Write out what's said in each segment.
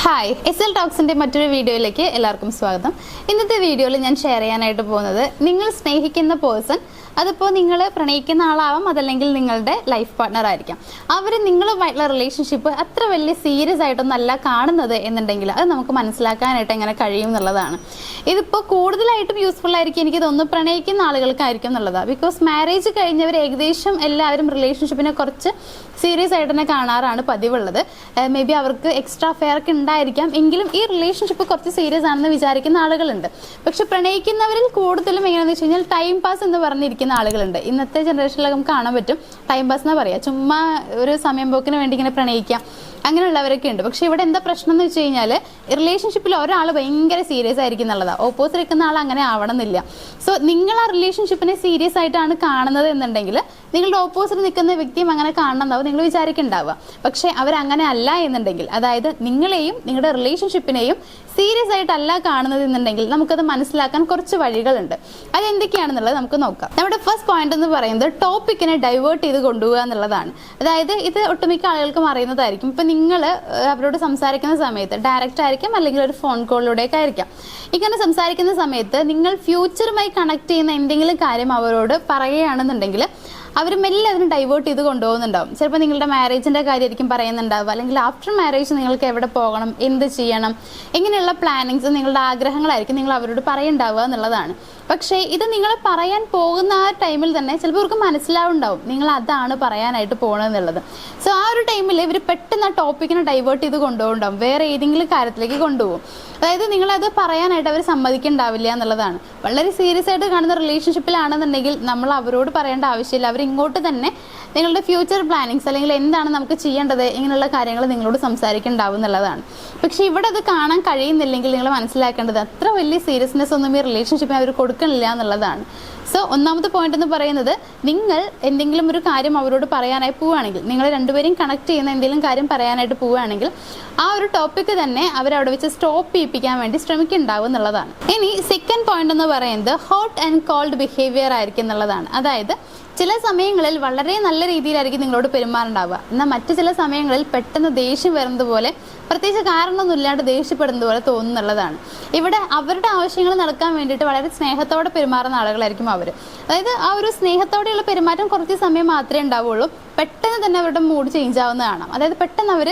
Hi S L ടോക്സിൻ്റെ മറ്റൊരു വീഡിയോയിലേക്ക് എല്ലാവർക്കും സ്വാഗതം. ഇന്നത്തെ വീഡിയോയിൽ ഞാൻ ഷെയർ ചെയ്യാനായിട്ട് പോകുന്നത് നിങ്ങൾ സ്നേഹിക്കുന്ന പേഴ്സൺ, അതിപ്പോൾ നിങ്ങൾ പ്രണയിക്കുന്ന ആളാവാം, അതല്ലെങ്കിൽ നിങ്ങളുടെ ലൈഫ് പാർട്ട്ണർ ആയിരിക്കാം. അവർ നിങ്ങളുമായിട്ടുള്ള റിലേഷൻഷിപ്പ് അത്ര വലിയ സീരിയസ് ആയിട്ടൊന്നല്ല കാണുന്നത് എന്നുണ്ടെങ്കിൽ അത് നമുക്ക് മനസ്സിലാക്കാനായിട്ട് എങ്ങനെ കഴിയും എന്നുള്ളതാണ്. ഇതിപ്പോൾ കൂടുതലായിട്ടും യൂസ്ഫുൾ ആയിരിക്കും എനിക്ക് തോന്നുന്നു പ്രണയിക്കുന്ന ആളുകൾക്കായിരിക്കും എന്നുള്ളതാണ്. ബിക്കോസ് മാരേജ് കഴിഞ്ഞവർ ഏകദേശം എല്ലാവരും റിലേഷൻഷിപ്പിനെ കുറച്ച് സീരിയസ് ആയിട്ട് തന്നെ കാണാറാണ് പതിവുള്ളത്. മേ ബി അവർക്ക് എക്സ്ട്രാ ഫെയർ ഒക്കെ ഉണ്ടായിരിക്കാം, എങ്കിലും ഈ റിലേഷൻഷിപ്പ് കുറച്ച് സീരിയസ് ആണെന്ന് വിചാരിക്കുന്ന ആളുകളുണ്ട്. പക്ഷെ പ്രണയിക്കുന്നവരിൽ കൂടുതലും എങ്ങനെയാണെന്ന് വെച്ച് കഴിഞ്ഞാൽ ടൈം പാസ് എന്ന് പറഞ്ഞിരിക്കുന്ന ആളുകളുണ്ട്. ഇന്നത്തെ ജനറേഷനിലൊക്കെ നമുക്ക് കാണാൻ പറ്റും, ടൈം പാസ് എന്നാ പറയാ, ചുമ്മാ ഒരു സമയം പോക്കിന് വേണ്ടി ഇങ്ങനെ പ്രണയിക്കാം, അങ്ങനെയുള്ളവരൊക്കെ ഉണ്ട്. പക്ഷെ ഇവിടെ എന്താ പ്രശ്നം എന്ന് വെച്ച് കഴിഞ്ഞാൽ റിലേഷൻഷിപ്പിൽ ഒരാൾ ഭയങ്കര സീരിയസ് ആയിരിക്കും എന്നുള്ളതാണ്. ഓപ്പോസിറ്റ് നിൽക്കുന്ന ആൾ അങ്ങനെ ആവണമെന്നില്ല. സോ നിങ്ങൾ ആ റിലേഷൻഷിപ്പിനെ സീരിയസ് ആയിട്ടാണ് കാണുന്നത് എന്നുണ്ടെങ്കിൽ നിങ്ങളുടെ ഓപ്പോസിറ്റ് നിൽക്കുന്ന വ്യക്തിയും അങ്ങനെ കാണണമെന്നാവും നിങ്ങൾ വിചാരിക്കുന്നുണ്ടാവുക. പക്ഷെ അവരങ്ങനെ അല്ല എന്നുണ്ടെങ്കിൽ, അതായത് നിങ്ങളെയും നിങ്ങളുടെ റിലേഷൻഷിപ്പിനെയും സീരിയസ് ആയിട്ടല്ല കാണുന്നത് എന്നുണ്ടെങ്കിൽ നമുക്കത് മനസ്സിലാക്കാൻ കുറച്ച് വഴികളുണ്ട്. അതെന്തൊക്കെയാണെന്നുള്ളത് നമുക്ക് നോക്കാം. നമ്മുടെ ഫസ്റ്റ് പോയിന്റ് എന്ന് പറയുന്നത് ടോപ്പിക്കിനെ ഡൈവേർട്ട് ചെയ്ത് കൊണ്ടുപോകുക എന്നുള്ളതാണ്. അതായത് ഇത് ഒട്ടുമിക്ക ആളുകൾക്കും അറിയുന്നതായിരിക്കും. ഇപ്പം നിങ്ങൾ അവരോട് സംസാരിക്കുന്ന സമയത്ത് ഡയറക്റ്റ് ആയിരിക്കാം, അല്ലെങ്കിൽ ഒരു ഫോൺ കോളിലൂടെയൊക്കെ ആയിരിക്കാം. ഇങ്ങനെ സംസാരിക്കുന്ന സമയത്ത് നിങ്ങൾ ഫ്യൂച്ചറുമായി കണക്ട് ചെയ്യുന്ന എന്തെങ്കിലും കാര്യം അവരോട് പറയുകയാണെന്നുണ്ടെങ്കിൽ അവർ മെല്ലെ അതിന് ഡൈവേർട്ട് ചെയ്ത് കൊണ്ടുപോകുന്നുണ്ടാവും. ചിലപ്പോൾ നിങ്ങളുടെ മാരേജിൻ്റെ കാര്യമായിരിക്കും പറയുന്നുണ്ടാവുക, അല്ലെങ്കിൽ ആഫ്റ്റർ മാരേജ് നിങ്ങൾക്ക് എവിടെ പോകണം, എന്ത് ചെയ്യണം, ഇങ്ങനെയുള്ള പ്ലാനിങ്സ്, നിങ്ങളുടെ ആഗ്രഹങ്ങളായിരിക്കും നിങ്ങൾ അവരോട് പറയുന്നുണ്ടാവുക എന്നുള്ളതാണ്. പക്ഷേ ഇത് നിങ്ങൾ പറയാൻ പോകുന്ന ആ ടൈമിൽ തന്നെ ചിലപ്പോൾ അവർക്ക് മനസ്സിലാവുണ്ടാവും നിങ്ങൾ അതാണ് പറയാനായിട്ട് പോകണമെന്നുള്ളത്. സോ ആ ഒരു ടൈമിൽ ഇവർ പെട്ടെന്ന് ആ ടോപ്പിക്കിനെ ഡൈവേർട്ട് ചെയ്ത് കൊണ്ടുപോകുന്നുണ്ടാവും, വേറെ ഏതെങ്കിലും കാര്യത്തിലേക്ക് കൊണ്ടുപോകും. അതായത് നിങ്ങളത് പറയാനായിട്ട് അവർ സമ്മതിക്കുന്നുണ്ടാവില്ല എന്നുള്ളതാണ്. വളരെ സീരിയസ് ആയിട്ട് കാണുന്ന റിലേഷൻഷിപ്പിലാണെന്നുണ്ടെങ്കിൽ നമ്മൾ അവരോട് പറയേണ്ട ആവശ്യമില്ല, അവർ ഇങ്ങോട്ട് തന്നെ നിങ്ങളുടെ ഫ്യൂച്ചർ പ്ലാനിങ്സ്, അല്ലെങ്കിൽ എന്താണ് നമുക്ക് ചെയ്യേണ്ടത്, ഇങ്ങനെയുള്ള കാര്യങ്ങൾ നിങ്ങളോട് സംസാരിക്കുന്നുണ്ടാവും എന്നുള്ളതാണ്. പക്ഷേ ഇവിടെ അത് കാണാൻ കഴിയുന്നില്ലെങ്കിൽ നിങ്ങൾ മനസ്സിലാക്കേണ്ടത് അത്ര വലിയ സീരിയസ്നെസ് ഒന്നും ഈ റിലേഷൻഷിപ്പിന് അവർ കൊടുക്കണില്ല എന്നുള്ളതാണ്. സോ ഒന്നാമത്തെ പോയിന്റ് എന്ന് പറയുന്നത്, നിങ്ങൾ എന്തെങ്കിലും ഒരു കാര്യം അവരോട് പറയാനായി പോവുകയാണെങ്കിൽ, നിങ്ങൾ രണ്ടുപേരും കണക്ട് ചെയ്യുന്ന എന്തെങ്കിലും കാര്യം പറയാനായിട്ട് പോവുകയാണെങ്കിൽ ആ ഒരു ടോപ്പിക്ക് തന്നെ അവരവിടെ വെച്ച് സ്റ്റോപ്പ് ചെയ്യിപ്പിക്കാൻ വേണ്ടി ശ്രമിക്കുന്നുണ്ടാവും എന്നുള്ളതാണ്. ഇനി സെക്കൻഡ് പോയിന്റ് എന്ന് പറയുന്നത് ഹോട്ട് ആൻഡ് കോൾഡ് ബിഹേവിയർ ആയിരിക്കും എന്നുള്ളതാണ്. അതായത് ചില സമയങ്ങളിൽ വളരെ നല്ല രീതിയിലായിരിക്കും നിങ്ങളോട് പെരുമാറുണ്ടാവുക, എന്നാൽ മറ്റു ചില സമയങ്ങളിൽ പെട്ടെന്ന് ദേഷ്യം വരുന്നത് പോലെ, പ്രത്യേകിച്ച് കാരണമൊന്നും ഇല്ലാണ്ട് ദേഷ്യപ്പെടുന്നത് പോലെ തോന്നുന്നുള്ളതാണ്. ഇവിടെ അവരുടെ ആവശ്യങ്ങൾ നടക്കാൻ വേണ്ടിയിട്ട് വളരെ സ്നേഹത്തോടെ പെരുമാറുന്ന ആളുകളായിരിക്കും അവർ. അതായത് ആ ഒരു സ്നേഹത്തോടെയുള്ള പെരുമാറ്റം കുറച്ച് സമയം മാത്രമേ ഉണ്ടാവുള്ളൂ, പെട്ടെന്ന് തന്നെ അവരുടെ മൂഡ് ചേഞ്ച് ആവുന്നത് കാണാം. അതായത് പെട്ടെന്ന് അവർ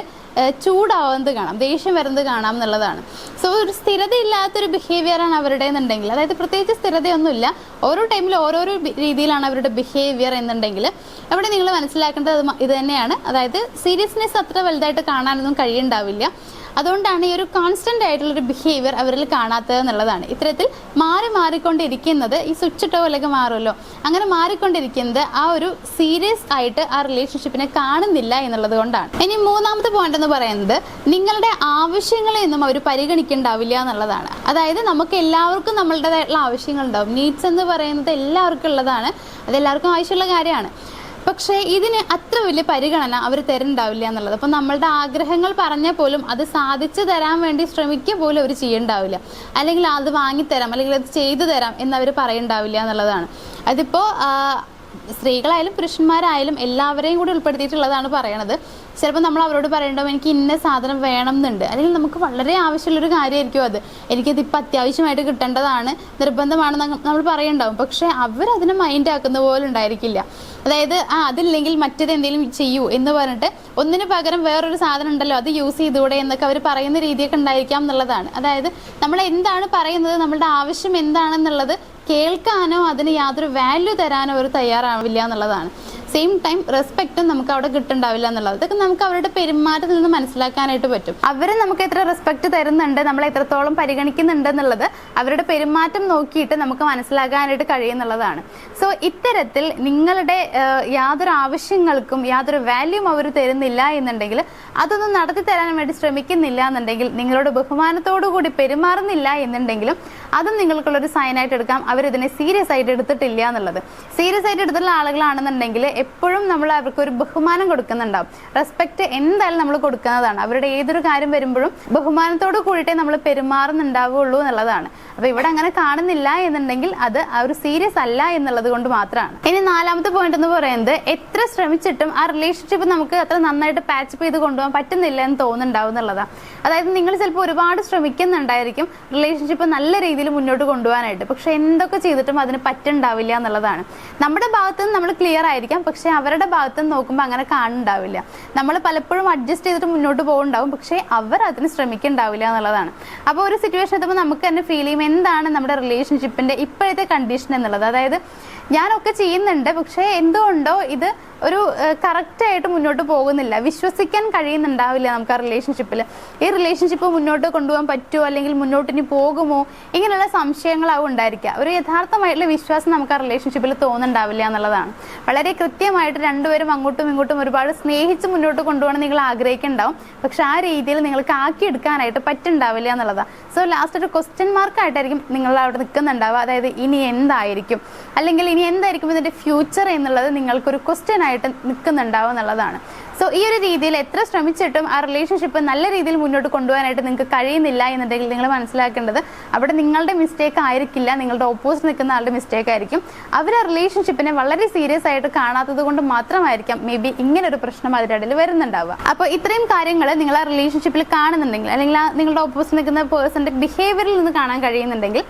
ചൂടാവുന്നത് കാണാം, ദേഷ്യം വരുന്നത് കാണാം എന്നുള്ളതാണ്. സോ ഒരു സ്ഥിരതയില്ലാത്തൊരു ബിഹേവിയറാണ് അവരുടെ എന്നുണ്ടെങ്കിൽ, അതായത് പ്രത്യേകിച്ച് സ്ഥിരതയൊന്നുമില്ല, ഓരോ ടൈമിൽ ഓരോരോ രീതിയിലാണ് അവരുടെ ബിഹേവിയർ എന്നുണ്ടെങ്കിൽ അവിടെ നിങ്ങൾ മനസ്സിലാക്കേണ്ടത് ഇത് തന്നെയാണ്. അതായത് സീരിയസ്നെസ് അത്ര വലുതായിട്ട് കാണാനൊന്നും കഴിയുന്നുണ്ടാവില്ല. അതുകൊണ്ടാണ് ഈ ഒരു കോൺസ്റ്റന്റ് ആയിട്ടുള്ളൊരു ബിഹേവിയർ അവരിൽ കാണാത്തത് എന്നുള്ളതാണ്. ഇത്തരത്തിൽ മാറിക്കൊണ്ടിരിക്കുന്നത്, ഈ സ്വിച്ച് ഇട്ടോ അല്ലെങ്കിൽ മാറുമല്ലോ, അങ്ങനെ മാറിക്കൊണ്ടിരിക്കുന്നത് ആ ഒരു സീരിയസ് ആയിട്ട് ആ റിലേഷൻഷിപ്പിനെ കാണുന്നില്ല എന്നുള്ളത് കൊണ്ടാണ്. ഇനി മൂന്നാമത്തെ പോയിന്റ് എന്ന് പറയുന്നത് നിങ്ങളുടെ ആവശ്യങ്ങളെയൊന്നും അവർ പരിഗണിക്കുന്നുണ്ടാവില്ല എന്നുള്ളതാണ്. അതായത് നമുക്ക് എല്ലാവർക്കും നമ്മളുടേതായിട്ടുള്ള ആവശ്യങ്ങളുണ്ടാവും. നീഡ്സ് എന്ന് പറയുന്നത് എല്ലാവർക്കും ഉള്ളതാണ്, അതെല്ലാവർക്കും ആവശ്യമുള്ള കാര്യമാണ്. പക്ഷേ ഇതിന് അത്ര വലിയ പരിഗണന അവർ തരുന്നുണ്ടാവില്ല എന്നുള്ളത്. അപ്പം നമ്മളുടെ ആഗ്രഹങ്ങൾ പറഞ്ഞാൽ പോലും അത് സാധിച്ചു തരാൻ വേണ്ടി ശ്രമിക്കുക പോലും അവർ ചെയ്യുന്നുണ്ടാവില്ല, അല്ലെങ്കിൽ അത് വാങ്ങിത്തരാം, അല്ലെങ്കിൽ അത് ചെയ്തു തരാം എന്നവർ പറയുന്നുണ്ടാവില്ല എന്നുള്ളതാണ്. അതിപ്പോൾ സ്ത്രീകളായാലും പുരുഷന്മാരായാലും എല്ലാവരെയും കൂടി ഉൾപ്പെടുത്തിയിട്ടുള്ളതാണ് പറയണത്. ചിലപ്പോൾ നമ്മൾ അവരോട് പറയേണ്ടാവും എനിക്ക് ഇന്ന സാധനം വേണം എന്നുണ്ട്, അല്ലെങ്കിൽ നമുക്ക് വളരെ ആവശ്യമുള്ളൊരു കാര്യമായിരിക്കും അത്, എനിക്കതിപ്പോൾ അത്യാവശ്യമായിട്ട് കിട്ടേണ്ടതാണ്, നിർബന്ധമാണെന്ന് നമ്മൾ പറയുന്നുണ്ടാവും. പക്ഷേ അവരതിനെ മൈൻഡ് ആക്കുന്ന പോലെ ഉണ്ടായിരിക്കില്ല. അതായത് അതില്ലെങ്കിൽ മറ്റേത് എന്തെങ്കിലും ചെയ്യൂ എന്ന് പറഞ്ഞിട്ട് ഒന്നിന് പകരം വേറൊരു സാധനം ഉണ്ടല്ലോ അത് യൂസ് ചെയ്തുകൂടെ എന്നൊക്കെ അവർ പറയുന്ന രീതിയൊക്കെ ഉണ്ടായിരിക്കാം എന്നുള്ളതാണ്. അതായത് നമ്മൾ എന്താണ് പറയുന്നത്, നമ്മളുടെ ആവശ്യം എന്താണെന്നുള്ളത് കേൾക്കാനോ അതിന് യാതൊരു വാല്യൂ തരാനോ അവർ തയ്യാറാവില്ല എന്നുള്ളതാണ്. സെയിം ടൈം റെസ്പെക്റ്റും നമുക്ക് അവിടെ കിട്ടുന്നുണ്ടാവില്ല എന്നുള്ളത്. ഇതൊക്കെ നമുക്ക് അവരുടെ പെരുമാറ്റത്തിൽ നിന്ന് മനസ്സിലാക്കാനായിട്ട് പറ്റും. അവർ നമുക്ക് എത്ര റെസ്പെക്ട് തരുന്നുണ്ട്, നമ്മളെ എത്രത്തോളം പരിഗണിക്കുന്നുണ്ട് എന്നുള്ളത് അവരുടെ പെരുമാറ്റം നോക്കിയിട്ട് നമുക്ക് മനസ്സിലാക്കാനായിട്ട് കഴിയുന്നുള്ളതാണ്. സോ ഇത്തരത്തിൽ നിങ്ങളുടെ യാതൊരു ആവശ്യങ്ങൾക്കും യാതൊരു വാല്യൂം അവർ തരുന്നില്ല എന്നുണ്ടെങ്കിൽ, അതൊന്നും നടത്തി തരാൻ വേണ്ടി ശ്രമിക്കുന്നില്ല എന്നുണ്ടെങ്കിൽ, നിങ്ങളോട് ബഹുമാനത്തോടു കൂടി പെരുമാറുന്നില്ല എന്നുണ്ടെങ്കിലും അതും നിങ്ങൾക്കുള്ളൊരു സൈനായിട്ട് എടുക്കാം അവരിതിനെ സീരിയസ് ആയിട്ട് എടുത്തിട്ടില്ല എന്നുള്ളത്. സീരിയസ് ആയിട്ട് എടുത്തിട്ടുള്ള ആളുകളാണെന്നുണ്ടെങ്കിൽ എപ്പോഴും നമ്മൾ അവർക്ക് ഒരു ബഹുമാനം കൊടുക്കുന്നുണ്ടാവും. റെസ്പെക്ട് എന്തായാലും നമ്മൾ കൊടുക്കുന്നതാണ്. അവരുടെ ഏതൊരു കാര്യം വരുമ്പോഴും ബഹുമാനത്തോട് കൂടിയിട്ടേ നമ്മൾ പെരുമാറുന്നുണ്ടാവുള്ളൂ എന്നുള്ളതാണ്. അപ്പൊ ഇവിടെ അങ്ങനെ കാണുന്നില്ല എന്നുണ്ടെങ്കിൽ അത് ഒരു സീരിയസ് അല്ല എന്നുള്ളത് കൊണ്ട് മാത്രമാണ്. ഇനി നാലാമത്തെ പോയിന്റ് എന്ന് പറയുന്നത്, എത്ര ശ്രമിച്ചിട്ടും ആ റിലേഷൻഷിപ്പ് നമുക്ക് അത്ര നന്നായിട്ട് പാച്ചപ്പ് ചെയ്ത് കൊണ്ടുപോകാൻ പറ്റുന്നില്ല എന്ന് തോന്നുന്നുണ്ടാവും എന്നുള്ളതാണ്. അതായത് നിങ്ങൾ ചിലപ്പോൾ ഒരുപാട് ശ്രമിക്കുന്നുണ്ടായിരിക്കും റിലേഷൻഷിപ്പ് നല്ല രീതിയിൽ മുന്നോട്ട് കൊണ്ടുപോകാനായിട്ട്, പക്ഷെ എന്തൊക്കെ ചെയ്തിട്ടും അതിന് പറ്റുന്നുണ്ടാവില്ല എന്നുള്ളതാണ്. നമ്മുടെ ഭാഗത്ത് നിന്ന് നമ്മൾ ക്ലിയർ ആയിരിക്കാം, പക്ഷെ അവരുടെ ഭാഗത്ത് നിന്ന് നോക്കുമ്പോൾ അങ്ങനെ കാണുന്നുണ്ടാവില്ല. നമ്മൾ പലപ്പോഴും അഡ്ജസ്റ്റ് ചെയ്തിട്ട് മുന്നോട്ട് പോകുന്നുണ്ടാവും, പക്ഷെ അവർ അതിന് ശ്രമിക്കുന്നുണ്ടാവില്ല എന്നുള്ളതാണ്. അപ്പോൾ ഒരു സിറ്റുവേഷൻ എത്തുമ്പോൾ നമുക്ക് തന്നെ ഫീൽ ചെയ്യും എന്താണ് നമ്മുടെ റിലേഷൻഷിപ്പിന്റെ ഇപ്പോഴത്തെ കണ്ടീഷൻ എന്നുള്ളത്. അതായത് ഞാനൊക്കെ ചെയ്യുന്നുണ്ട്, പക്ഷേ എന്തുകൊണ്ടോ ഇത് ഒരു കറക്റ്റായിട്ട് മുന്നോട്ട് പോകുന്നില്ല, വിശ്വസിക്കാൻ കഴിയുന്നുണ്ടാവില്ല നമുക്ക് ആ റിലേഷൻഷിപ്പിൽ. ഈ റിലേഷൻഷിപ്പ് മുന്നോട്ട് കൊണ്ടുപോകാൻ പറ്റുമോ, അല്ലെങ്കിൽ മുന്നോട്ടിനി പോകുമോ, ഇങ്ങനെയുള്ള സംശയങ്ങളാവും ഉണ്ടായിരിക്കുക. ഒരു യഥാർത്ഥമായിട്ടുള്ള വിശ്വാസം നമുക്ക് ആ റിലേഷൻഷിപ്പിൽ തോന്നുന്നുണ്ടാവില്ല എന്നുള്ളതാണ്. വളരെ കൃത്യമായിട്ട് രണ്ടുപേരും അങ്ങോട്ടും ഇങ്ങോട്ടും ഒരുപാട് സ്നേഹിച്ച് മുന്നോട്ട് കൊണ്ടുപോകണം നിങ്ങൾ ആഗ്രഹിക്കുന്നുണ്ടാവും, പക്ഷെ ആ രീതിയിൽ നിങ്ങൾക്ക് ആക്കിയെടുക്കാനായിട്ട് പറ്റുന്നുണ്ടാവില്ല എന്നുള്ളതാണ്. സോ ലാസ്റ്റ് ഒരു ക്വസ്റ്റ്യൻ മാർക്കായിട്ടായിരിക്കും നിങ്ങൾ അവിടെ നിൽക്കുന്നുണ്ടാവുക. അതായത് ഇനി എന്തായിരിക്കും, അല്ലെങ്കിൽ ഇനി എന്തായിരിക്കും ഇതിന്റെ ഫ്യൂച്ചർ എന്നുള്ളത് നിങ്ങൾക്കൊരു ക്വസ്റ്റ്യൻ ആയിട്ട് നിൽക്കുന്നുണ്ടാവും എന്നുള്ളതാണ്. സോ ഈ ഒരു രീതിയിൽ എത്ര ശ്രമിച്ചിട്ടും ആ റിലേഷൻഷിപ്പ് നല്ല രീതിയിൽ മുന്നോട്ട് കൊണ്ടുപോകാനായിട്ട് നിങ്ങൾക്ക് കഴിയുന്നില്ല എന്നുണ്ടെങ്കിൽ നിങ്ങൾ മനസ്സിലാക്കേണ്ടത് അവിടെ നിങ്ങളുടെ മിസ്റ്റേക്ക് ആയിരിക്കില്ല, നിങ്ങളുടെ ഓപ്പോസിറ്റ് നിൽക്കുന്ന ആളുടെ മിസ്റ്റേക്ക് ആയിരിക്കും. അവർ ആ റിലേഷൻഷിപ്പിനെ വളരെ സീരിയസ് ആയിട്ട് കാണാത്തത് കൊണ്ട് മാത്രമായിരിക്കാം മേ ബി ഇങ്ങനെ ഒരു പ്രശ്നം അതിൻ്റെ ഇടയിൽ വരുന്നുണ്ടാവുക. അപ്പോൾ ഇത്രയും കാര്യങ്ങൾ നിങ്ങൾ ആ റിലേഷൻഷിപ്പിൽ കാണുന്നുണ്ടെങ്കിൽ, അല്ലെങ്കിൽ നിങ്ങളുടെ ഓപ്പോസിറ്റ് നിൽക്കുന്ന പേഴ്സന്റെ ബിഹേവിയറിൽ നിന്ന് കാണാൻ കഴിയുന്നുണ്ടെങ്കിൽ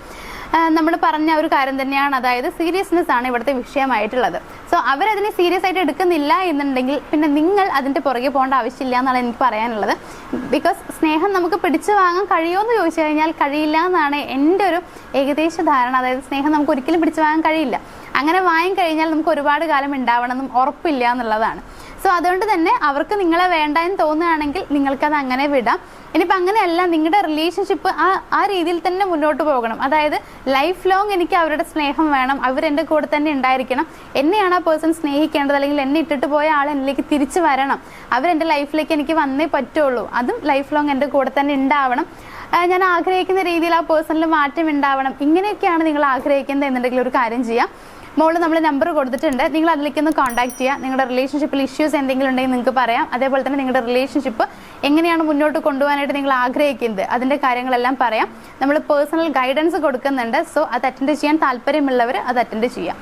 നമ്മൾ പറഞ്ഞ ഒരു കാര്യം തന്നെയാണ്. അതായത് സീരിയസ്നെസ് ആണ് ഇവിടുത്തെ വിഷയമായിട്ടുള്ളത്. സോ അവരതിനെ സീരിയസ് ആയിട്ട് എടുക്കുന്നില്ല എന്നുണ്ടെങ്കിൽ പിന്നെ നിങ്ങൾ അതിൻ്റെ പുറകെ പോകേണ്ട ആവശ്യമില്ല എന്നാണ് എനിക്ക് പറയാനുള്ളത്. ബിക്കോസ് സ്നേഹം നമുക്ക് പിടിച്ചു വാങ്ങാൻ കഴിയുമോ എന്ന് ചോദിച്ചു കഴിഞ്ഞാൽ കഴിയില്ല എന്നാണ് എൻ്റെ ഒരു ഏകദേശ ധാരണ. അതായത് സ്നേഹം നമുക്ക് ഒരിക്കലും പിടിച്ചു വാങ്ങാൻ കഴിയില്ല. അങ്ങനെ വാങ്ങി കഴിഞ്ഞാൽ നമുക്ക് ഒരുപാട് കാലം ഉണ്ടാവണമെന്നും ഉറപ്പില്ല എന്നുള്ളതാണ്. സോ അതുകൊണ്ട് തന്നെ അവർക്ക് നിങ്ങളെ വേണ്ട എന്ന് തോന്നുകയാണെങ്കിൽ നിങ്ങൾക്കത് അങ്ങനെ വിടാം. ഇനിയിപ്പോൾ അങ്ങനെയല്ല, നിങ്ങളുടെ റിലേഷൻഷിപ്പ് ആ രീതിയിൽ തന്നെ മുന്നോട്ട് പോകണം. അതായത് ലൈഫ് ലോങ് എനിക്ക് അവരുടെ സ്നേഹം വേണം, അവരെൻ്റെ കൂടെ തന്നെ ഉണ്ടായിരിക്കണം, എന്നെയാണ് ആ പേഴ്സൺ സ്നേഹിക്കേണ്ടത്, അല്ലെങ്കിൽ എന്നെ ഇട്ടിട്ട് പോയ ആൾ എന്നിലേക്ക് തിരിച്ചു വരണം, അവരെൻ്റെ ലൈഫിലേക്ക് എനിക്ക് വന്നേ പറ്റുള്ളൂ, അതും ലൈഫ് ലോങ് എൻ്റെ കൂടെ തന്നെ ഉണ്ടാവണം, ഞാൻ ആഗ്രഹിക്കുന്ന രീതിയിൽ ആ പേഴ്സണിൽ മാറ്റം ഉണ്ടാവണം, ഇങ്ങനെയൊക്കെയാണ് നിങ്ങൾ ആഗ്രഹിക്കുന്നത് എന്നുണ്ടെങ്കിൽ ഒരു കാര്യം ചെയ്യാം. മോള് നമ്മൾ നമ്പർ കൊടുത്തിട്ടുണ്ട്, നിങ്ങൾ അതിലേക്ക് ഒന്ന് കോൺടാക്ട് ചെയ്യുക. നിങ്ങളുടെ റിലേഷൻഷിപ്പിൽ ഇഷ്യൂസ് എന്തെങ്കിലും ഉണ്ടെങ്കിൽ നിങ്ങൾക്ക് പറയാം. അതേപോലെ തന്നെ നിങ്ങളുടെ റിലേഷൻഷിപ്പ് എങ്ങനെയാണ് മുന്നോട്ട് കൊണ്ടുപോകാനായിട്ട് നിങ്ങൾ ആഗ്രഹിക്കുന്നത് അതിൻ്റെ കാര്യങ്ങളെല്ലാം പറയാം. നമ്മൾ പേഴ്സണൽ ഗൈഡൻസ് കൊടുക്കുന്നുണ്ട്. സോ അത് അറ്റൻഡ് ചെയ്യാൻ താല്പര്യമുള്ളവർ അത് അറ്റൻഡ് ചെയ്യാം.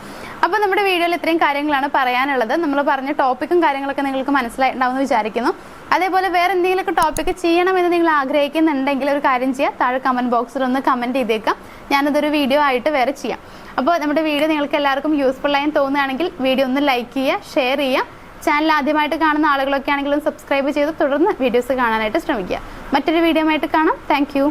അപ്പോൾ നമ്മുടെ വീഡിയോയിൽ ഇത്രയും കാര്യങ്ങളാണ് പറയാനുള്ളത്. നമ്മൾ പറഞ്ഞ ടോപ്പിക്കും കാര്യങ്ങളൊക്കെ നിങ്ങൾക്ക് മനസ്സിലായിട്ടുണ്ടാവുമെന്ന് വിചാരിക്കുന്നു. അതേപോലെ വേറെ എന്തെങ്കിലുമൊക്കെ ടോപ്പിക്ക് ചെയ്യണമെന്ന് നിങ്ങൾ ആഗ്രഹിക്കുന്നുണ്ടെങ്കിൽ ഒരു കാര്യം ചെയ്യാം, താഴെ കമൻറ്റ് ബോക്സിൽ ഒന്ന് കമൻറ്റ് ചെയ്തേക്കാം. ഞാനതൊരു വീഡിയോ ആയിട്ട് വേറെ ചെയ്യാം. അപ്പോൾ നമ്മുടെ വീഡിയോ നിങ്ങൾക്ക് എല്ലാവർക്കും യൂസ്ഫുൾ ആയി തോന്നുകയാണെങ്കിൽ വീഡിയോ ഒന്ന് ലൈക്ക് ചെയ്യുക, ഷെയർ ചെയ്യുക. ചാനൽ ആദ്യമായിട്ട് കാണുന്ന ആളുകളൊക്കെ ആണെങ്കിലും സബ്സ്ക്രൈബ് ചെയ്ത് തുടർന്ന് വീഡിയോസ് കാണാനായിട്ട് ശ്രമിക്കുക. മറ്റൊരു വീഡിയോ ആയിട്ട് കാണാം. താങ്ക്